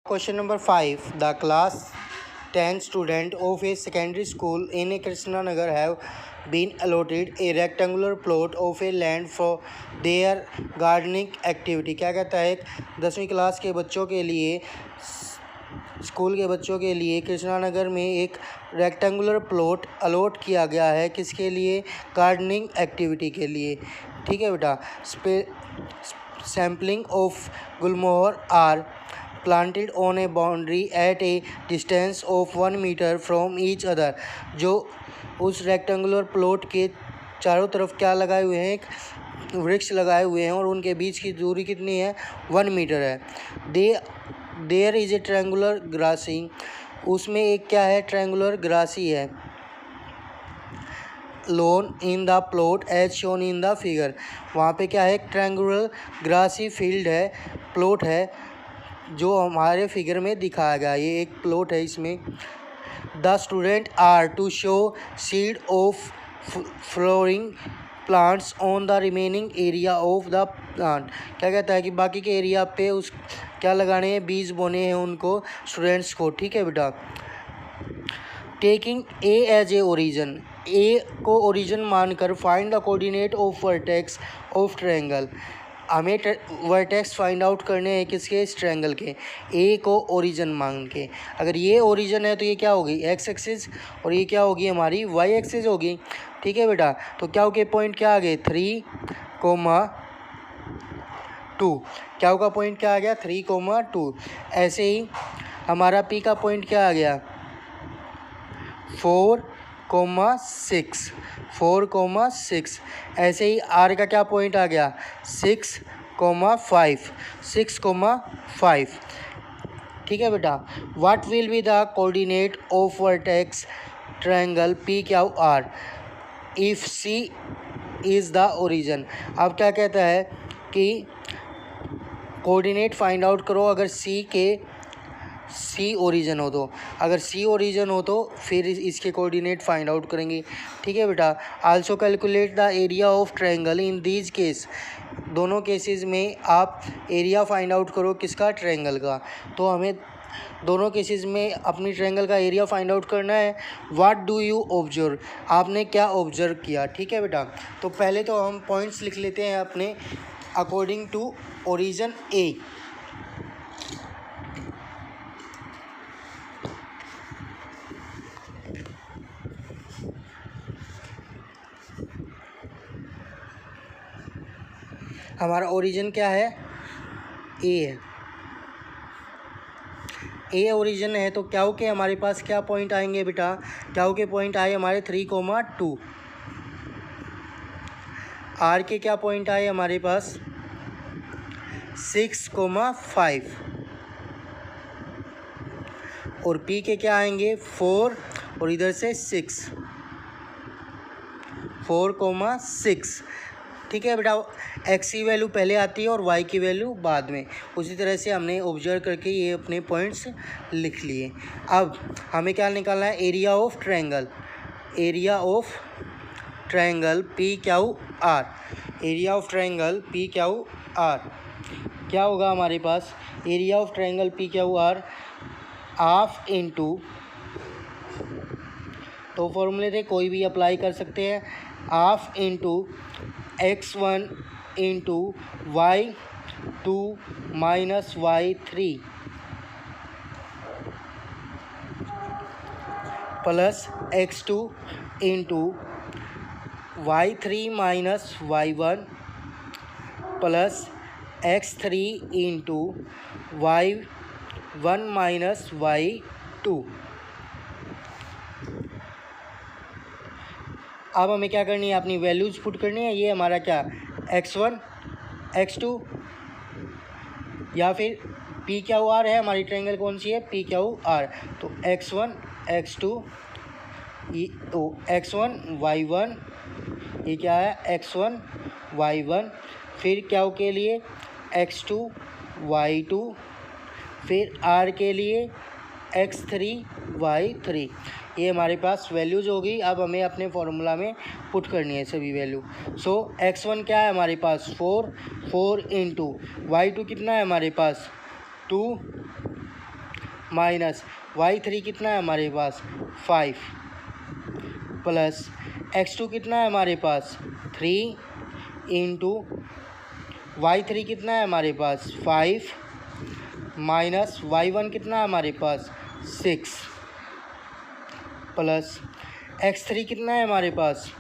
Question number 5. The class 10 student of a secondary school in Krishnanagar have been allotted a rectangular plot of a land for their gardening activity. क्या कहता है, 10वीं class के बच्चों के लिए, school के बच्चों के लिए कृष्णानगर में एक रेक्टेंगुलर प्लॉट अलॉट किया गया है। किसके लिए? गार्डनिंग एक्टिविटी के लिए। ठीक है बेटा। Sampling of gulmohar are planted on a boundary at a distance of 1 meter from each other। जो उस रेक्टेंगुलर प्लॉट के चारों तरफ क्या लगाए हुए हैं, एक वृक्ष लगाए हुए हैं और उनके बीच की दूरी कितनी है? 1 मीटर है। There is a triangular grassy, उसमें एक क्या है? ट्रायंगुलर ग्रासी है। Lawn in the plot as shown in the figure, वहाँ पे क्या है? एक ट्रायंगुलर ग्रासी फील्ड है, प्लॉट है जो हमारे फिगर में दिखाया गया। ये एक प्लॉट है। इसमें the student are to sow seed of flowering plants on the remaining area of the plant. क्या कहता है कि बाकी के एरिया पे उस क्या लगाने हैं? बीज बोने हैं उनको, स्टूडेंट्स को। ठीक है बेटा। Taking A as a origin, A को ओरिजिन मानकर find the coordinate of vertex of triangle. हमें वर्टेक्स फाइंड आउट करने हैं किसके? इस ट्रायंगल के। ए को ओरिजिन मान के, अगर ये ओरिजिन है तो ये क्या होगी? एक्स एक्सिस, और ये क्या होगी? हमारी वाई एक्सिस होगी। ठीक है बेटा। तो क्या हो गए? पॉइंट क्या आ गए? 3,2। क्या होगा? पॉइंट क्या आ गया? 3,2। ऐसे ही हमारा पी का पॉइंट क्या आ गया? 4,6। 4,6। ऐसे ही आर का क्या पॉइंट आ गया? 6,5। 6,5। ठीक है बेटा। What will be the coordinate of vertex triangle P Q R if C is the origin. अब क्या कहता है कि कोऑर्डिनेट फाइंड आउट करो अगर सी ओरिजिन हो तो। अगर सी ओरिजिन हो तो फिर इसके कोऑर्डिनेट फाइंड आउट करेंगे। ठीक है बेटा। Also calculate the area of triangle in these case, दोनों केसेस में आप एरिया फाइंड आउट करो किसका? ट्रायंगल का। तो हमें दोनों केसेस में अपनी ट्रायंगल का एरिया फाइंड आउट करना है। व्हाट डू यू ऑब्जर्व, आपने क्या ऑब्जर्व किया? ठीक है बेटा। तो पहले तो हम पॉइंट्स लिख लेते हैं अपने अकॉर्डिंग टू ओरिजिन ए। हमारा ओरिजिन क्या है? ए है। ए ओरिजिन है तो क्या हो के हमारे पास क्या पॉइंट आएंगे बेटा? क्या हो के पॉइंट आए हमारे? 3,2। आर के क्या पॉइंट आए हमारे पास? 6,5। और पी के क्या आएंगे? 4 और इधर से 6, 4,6। ठीक है बेटा। एक्स की वैल्यू पहले आती है और वाई की वैल्यू बाद में। उसी तरह से हमने ऑब्जर्व करके ये अपने पॉइंट्स लिख लिए। अब हमें क्या निकालना है? Area of triangle. Area of triangle P Q R. Area of triangle P Q R क्या होगा हमारे पास? Area of triangle P Q R half into, तो फॉर्मूले थे कोई भी अप्लाई कर सकते हैं। Half into x1 into y2 minus y3 plus x2 into y3 minus y1 plus x3 into y1 minus y2। अब हमें क्या करनी है? अपनी वैल्यूज़ पुट करनी है। ये हमारा क्या? x1 x2 या फिर पी क्यू आर है। हमारी ट्रायंगल कौन सी है? P Q are. तो x1 x2, तो x1 y1, ये क्या है? x1 y1। फिर क्यू के लिए x2 y2, फिर आर के लिए x3 y3। ये हमारे पास वैल्यूज़ होगी। अब हमें अपने फॉर्मूला में पुट करनी है सभी वैल्यू। सो x1 क्या है हमारे पास? 4 इंटू y2 कितना है हमारे पास? 2 माइनस y3 कितना है हमारे पास 5 प्लस x2 कितना है हमारे पास 3 इंटू y3 कितना है हमारे पास 5 माइनस y1 कितना है हमारे पास 6 प्लस x3 कितना है हमारे पास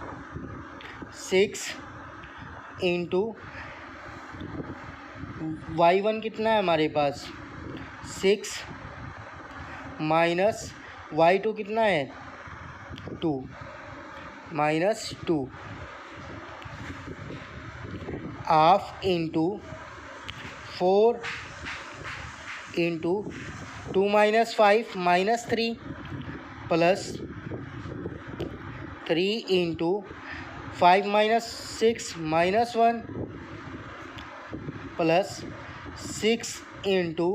6 इंटू y1 कितना है हमारे पास 6 माइनस y2 कितना है 2 minus 2 half into 4 into 2 minus 5 minus 3 plus 3 into 5 minus 6 minus 1 plus 6 into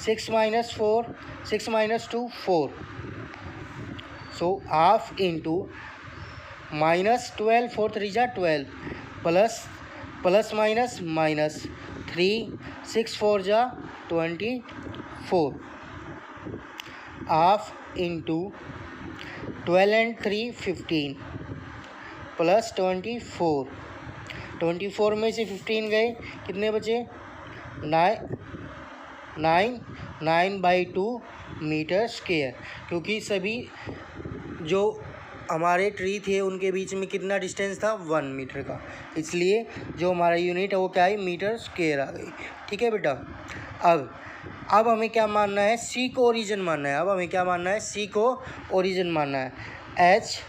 6 minus 4 6 minus 2 4 so half into minus 12 4 3 जा 12 प्लस माइनस माइनस 3 6 4 जा 24 हाफ इंटू 12 एंड 3 15 प्लस 24 में से 15 गए कितने बचे 9/2 मीटर स्क्वायर, क्योंकि सभी जो हमारे ट्री थे उनके बीच में कितना डिस्टेंस था 1 मीटर का, इसलिए जो हमारा यूनिट है वो क्या है मीटर स्क्वायर आ गई। ठीक है बेटा। अब हमें क्या मानना है सी को ओरिजिन मानना है। अब हमें क्या मानना है सी को ओरिजिन मानना है। एच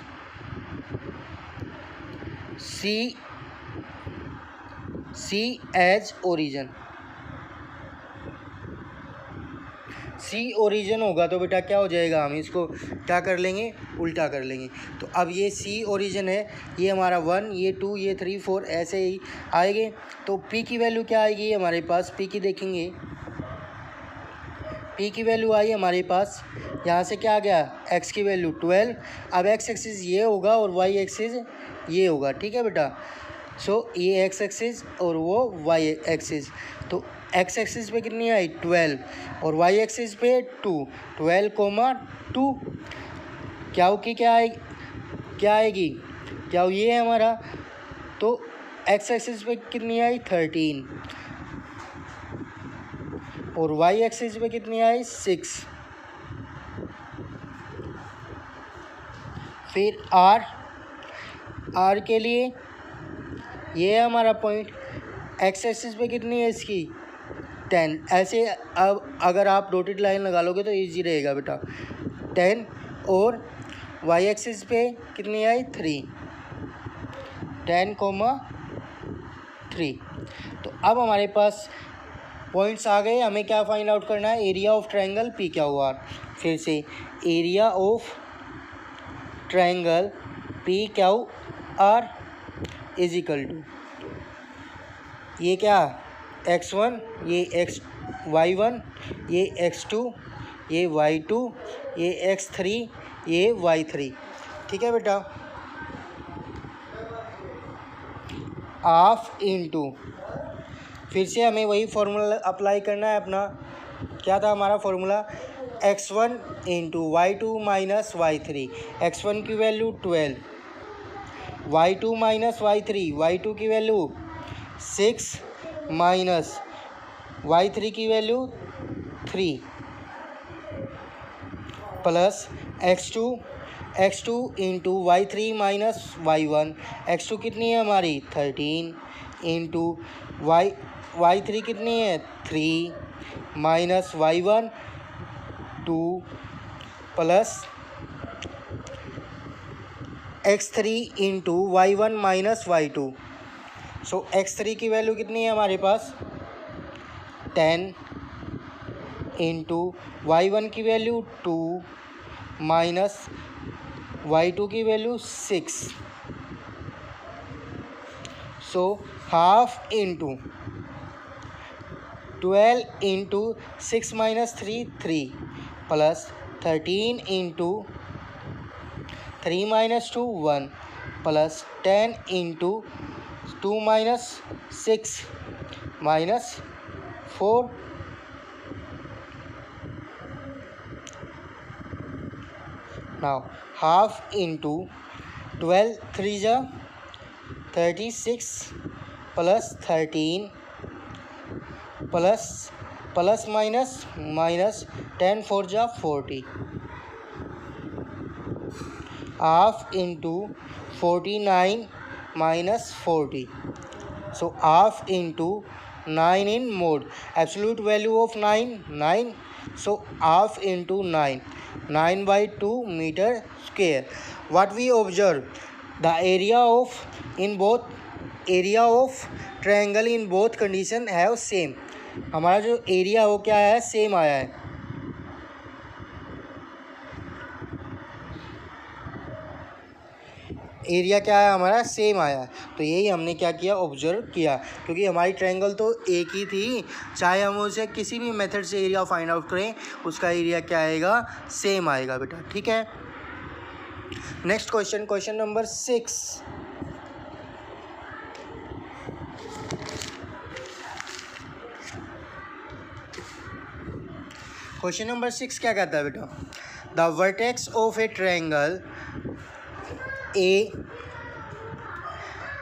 सी एज ओरिजिन, सी ओरिजिन होगा तो बेटा क्या हो जाएगा, हम इसको क्या कर लेंगे उल्टा कर लेंगे। तो अब ये सी ओरिजिन है, ये हमारा 1 ये 2 ये 3 4 ऐसे ही आएंगे। तो पी की वैल्यू क्या आएगी हमारे पास, पी की देखेंगे, पी की वैल्यू आई हमारे पास यहाँ से क्या आ गया एक्स की वैल्यू 12। अब एक्स एक्सिस ये होगा और वाई एक्सिस ये होगा। ठीक है बेटा। सो ये एक्स एक्सिस और वो वाई एक्सिस, तो एक्स एक्सिस पे कितनी आई 12 और वाई एक्सिस पे 2 12, 2 क्या की क्या आएगी क्या ये है हमारा, तो एक्स एक्सिस पे कितनी आई 13 और वाई एक्सिस पे कितनी आई 6। फिर आर के लिए ये है हमारा पॉइंट, एक्स एक्सिस पे कितनी है इसकी 10। ऐसे अब अगर आप डॉटेड लाइन लगा लोगे तो इजी रहेगा बेटा 10 और वाई एक्सिस पे कितनी आई 3 10,3। तो अब हमारे पास पॉइंट्स आ गए, हमें क्या फाइंड आउट करना है area of triangle P Q R. फिर से area of triangle P Q R is equal to ये क्या x1 ये y1 ये x2 ये y2 ये x3 ये y3। ठीक है बेटा। हाफ इंटू फिर से हमें वही फॉर्मूला अप्लाई करना है अपना, क्या था हमारा formula x1 into y2 minus y3। x1 की value 12, y2 minus y3, y2 की वैल्यू 6 माइनस y3 की value 3 plus x2 into y3 minus y1। x2 कितनी है हमारी 13 इंटू y3 कितनी है 3 minus y1 2 plus x3 into y1 minus y2। सो x3 की value कितनी है हमारे पास 10 इंटू y1 की वैल्यू 2 माइनस y2 की value 6। So half into 12 into 6 minus 3 plus 13 into 3 minus 2 1 plus 10 into 2 minus 6 minus 4 now half into 12 3 जा 36 plus 13 plus minus 10 4 जा 40 half into 49 minus 40. So half into 9 in mode. Absolute value of 9. So half into 9. 9 by 2 meter square. What we observe? The area of triangle in both condition have same. हमारा जो area हो क्या है, same आया है. Area क्या है हमारा, सेम आया है. तो यही हमने क्या किया, ऑब्जर्व किया. क्योंकि हमारी ट्रायंगल तो एक ही थी, चाहे हम उसे किसी भी मेथड से एरिया फाइंड आउट करें, उसका एरिया क्या आएगा, सेम आएगा बेटा. ठीक है. Next question number 6. Question number 6 क्या कहता है बेटा, the vertex of A triangle A,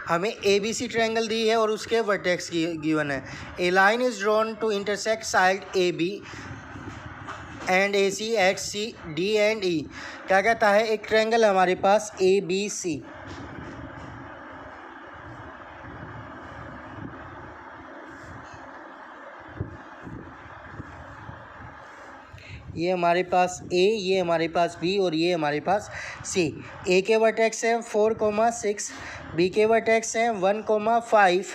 हमें ए बी सी ट्रायंगल दी है और उसके वर्टेक्स गिवन है. A line is drawn to intersect side A B and A C at C D and E. क्या कहता है, एक ट्रायंगल है हमारे पास ए बी सी. ये हमारे पास ए, ये हमारे पास बी और ये हमारे पास सी. ए के वर्टेक्स हैं 4,6, बी के वर्टेक्स हैं 1,5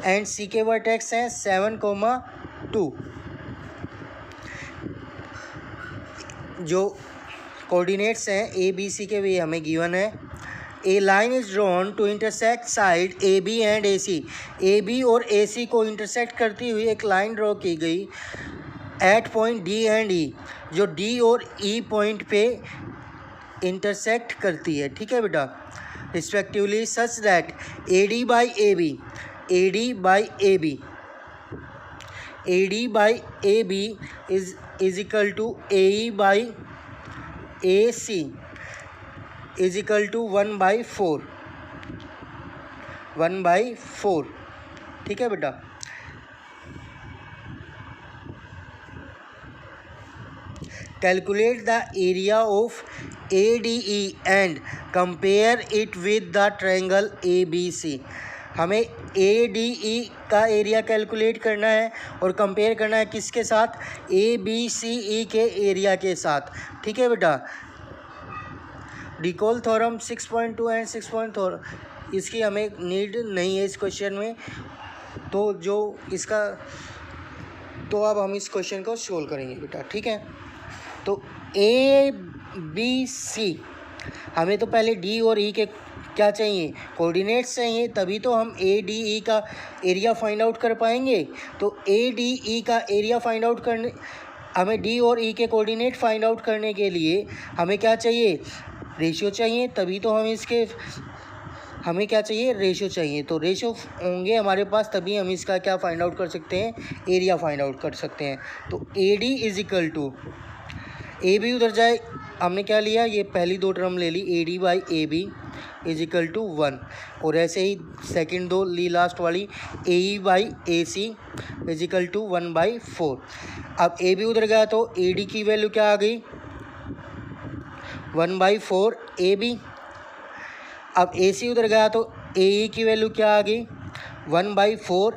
एंड सी के वर्टेक्स हैं 7,2. जो कोऑर्डिनेट्स हैं ए बी सी के भी हमें गिवन है. A line is drawn to intersect side A B and A C. A B और ए सी को इंटरसेक्ट करती हुई एक लाइन ड्रॉ की गई एट पॉइंट डी एंड ई, जो डी और ई पॉइंट पे इंटरसेक्ट करती है. ठीक है बेटा, respectively such that A D by A B is equal to A E by A C is equal to 1/4. ठीक है बेटा. Calculate the area of ADE and compare it with the triangle ABC. हमें ADE का area calculate करना है और compare करना है किसके साथ, ABCE के एरिया के साथ. ठीक है बेटा. डिकॉल थ्योरम 6.2 एंड 6.4 इसकी हमें नीड नहीं है इस क्वेश्चन में. तो जो इसका, तो अब हम इस क्वेश्चन को सोल्व करेंगे बेटा. ठीक है. तो ए बी सी, हमें तो पहले डी और ई के क्या चाहिए, कोऑर्डिनेट्स चाहिए, तभी तो हम ए डी ई का एरिया फाइंड आउट कर पाएंगे. तो ए डी ई का एरिया फाइंड आउट करने, हमें डी और ई के कोऑर्डिनेट फाइंड आउट करने के लिए हमें क्या चाहिए, रेशियो चाहिए. तभी तो हम इसके, हमें क्या चाहिए, रेशियो चाहिए. तो रेशियो होंगे हमारे पास, तभी हम इसका क्या फाइंड आउट कर सकते हैं, एरिया फाइंड आउट कर सकते हैं. तो A D is equal to, A B उधर जाए, हमने क्या लिया, ये पहली दो टर्म ले ली, A D by A B is equal to 1. और ऐसे ही सेकंड दो ली, लास्ट वाली A E by A C is equal to 1/4. अब ए बी उधर गया तो ए डी की वैल्यू क्या आ गई, 1/4 ए बी. अब ए सी उधर गया तो ए ई की वैल्यू क्या आ गई, 1/4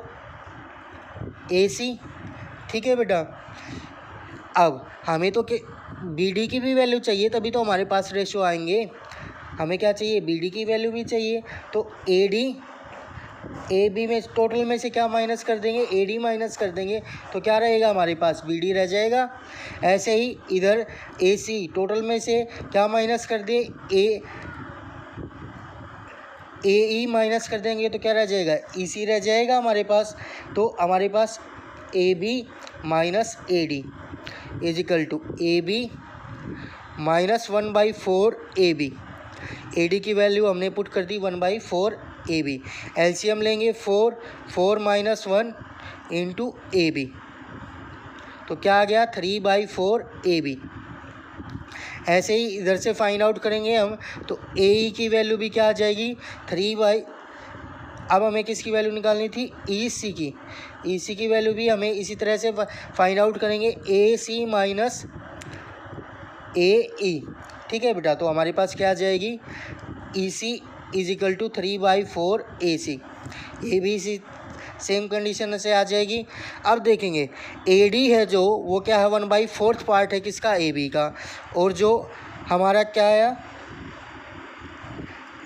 ए सी. ठीक है बेटा. अब हमें तो बी डी की भी वैल्यू चाहिए, तभी तो हमारे पास रेशियो आएंगे. हमें क्या चाहिए, बी डी की वैल्यू भी चाहिए. तो ए डी ए बी में टोटल में से क्या माइनस कर देंगे, ए डी माइनस कर देंगे, तो क्या रहेगा हमारे पास, बी डी रह जाएगा. ऐसे ही इधर ए सी, टोटल में से क्या माइनस कर दें, ए ई माइनस कर देंगे, तो क्या रह जाएगा, ई सी रह जाएगा हमारे पास. तो हमारे पास A B minus A D is equal to A B minus 1/4 A B. A D की वैल्यू हमने पुट कर दी 1/4 ए बी. एलसीएम लेंगे 4 माइनस 1 इंटू ए बी, तो क्या आ गया 3/4 ए बी. ऐसे ही इधर से फाइंड आउट करेंगे हम, तो ए की वैल्यू भी क्या आ जाएगी 3/। अब हमें किसकी वैल्यू निकालनी थी, ई सी की वैल्यू भी हमें इसी तरह से फाइंड आउट करेंगे, ए सी माइनस ए ई। ठीक है बेटा, तो हमारे पास क्या आ जाएगी, ई सी इज इक्वल टू 3/4 ए सी। ये भी इसी सेम कंडीशन से आ जाएगी। अब देखेंगे ए डी है जो, वो क्या है 1/4 पार्ट है किसका, ए बी का, और जो हमारा क्या आया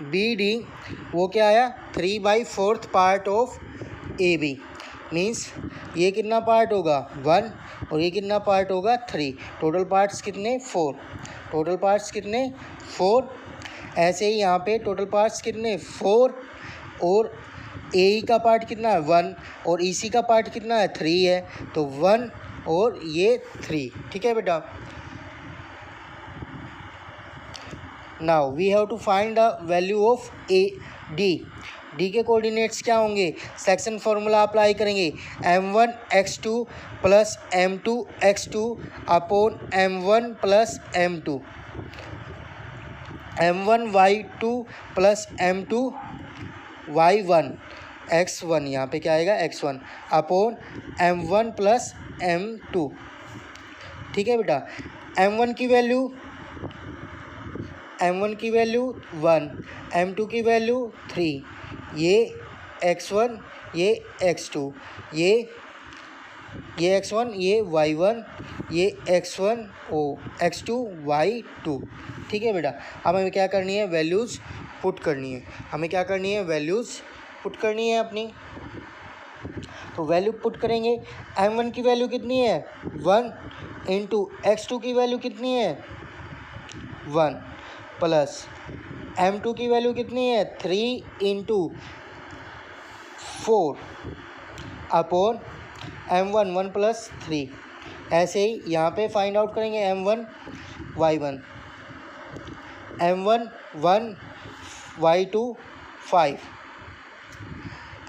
बी डी, वो क्या आया 3/4 part of A B. Means ये कितना पार्ट होगा 1 और ये कितना पार्ट होगा 3। टोटल पार्ट्स कितने 4, टोटल पार्ट्स कितने 4। ऐसे ही यहाँ पे टोटल पार्ट्स कितने 4, और ए का पार्ट कितना है 1 और ई सी का पार्ट कितना है 3 है, तो 1 और ये 3। ठीक है बेटा। Now we have to find the value of A D. D के कोऑर्डिनेट्स क्या होंगे, सेक्शन फार्मूला अप्लाई करेंगे, m1x2 plus m2x2 upon m1 plus m2, m1y2 plus m2y1 x1, यहाँ पे क्या आएगा x1 upon m1 plus m2। ठीक है बेटा, m1 की वैल्यू 1, m2 की वैल्यू 3, ये x1 ये x2, ये x1 ये y1, ये x1 x2 y2। ठीक है बेटा, अब हमें क्या करनी है, वैल्यूज़ पुट करनी है। हमें क्या करनी है, वैल्यूज़ पुट करनी है अपनी। तो वैल्यू पुट करेंगे, m1 की वैल्यू कितनी है 1 इंटू x2 की वैल्यू कितनी है 1 प्लस m2 की वैल्यू कितनी है 3 इंटू 4 अपॉन m1 1 प्लस 3। ऐसे ही यहाँ पे फाइंड आउट करेंगे m1 y1, m1 1 y2 5,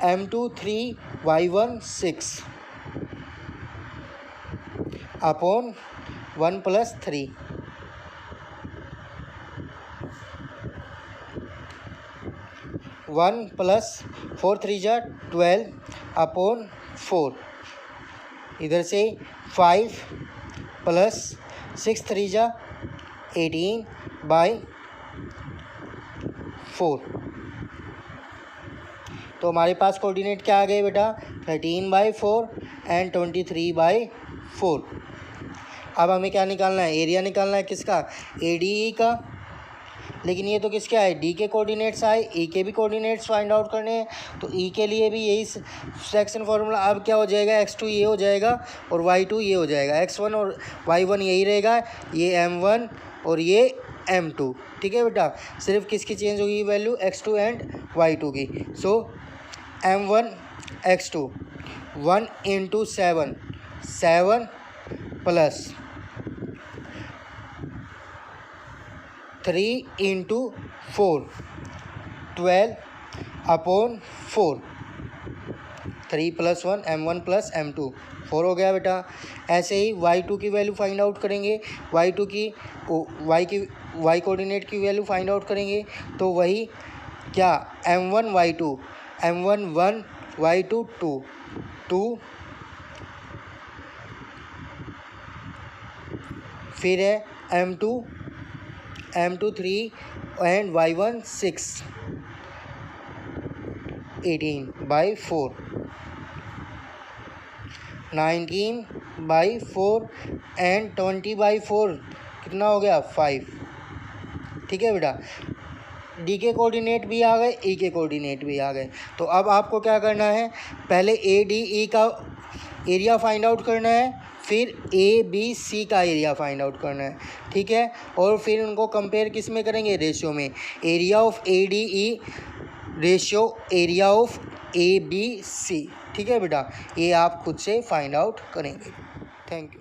m2 3 y1 6 upon 1 plus 3। 1 plus 4 3 जा 12 अपॉन 4, इधर से 5 प्लस 6 3 जा 18/4। तो हमारे पास कोऑर्डिनेट क्या आ गए बेटा 13/4 एंड 23/4। अब हमें क्या निकालना है, एरिया निकालना है किसका, ए डी ई का। लेकिन ये तो किसके आए, डी के कोऑर्डिनेट्स आए, ई के भी कोऑर्डिनेट्स फाइंड आउट करने हैं। तो ई के लिए भी यही सेक्शन फार्मूला। अब क्या हो जाएगा, x2 ये हो जाएगा और y2 ये हो जाएगा, x1 और y1 यही रहेगा, ये m1 और ये m2। ठीक है बेटा, सिर्फ किसकी चेंज होगी वैल्यू, x2 एंड y2 की। सो m1 x2 1 into 7 plus 3 into 4 12 upon 4, 3 plus 1 m1 plus m2 4 हो गया बेटा। ऐसे ही y2 की वैल्यू फाइंड आउट करेंगे, y2 की y कोऑर्डिनेट की वैल्यू फाइंड आउट करेंगे, तो वही क्या m1 y2, m1 1 y2 2, फिर है m2 3 एंड y1 6 18/4, 19/4 एंड 20/4 कितना हो गया 5। ठीक है बेटा, डी के कोऑर्डिनेट भी आ गए, ई के कोऑर्डिनेट भी आ गए। तो अब आपको क्या करना है, पहले ए डी ई का एरिया फाइंड आउट करना है, फिर ए बी सी का एरिया फाइंड आउट करना है। ठीक है, और फिर उनको कंपेयर किस में करेंगे, रेशियो में, area of A D E ratio area of A B C. ठीक है बेटा, ये आप खुद से फाइंड आउट करेंगे। Thank you.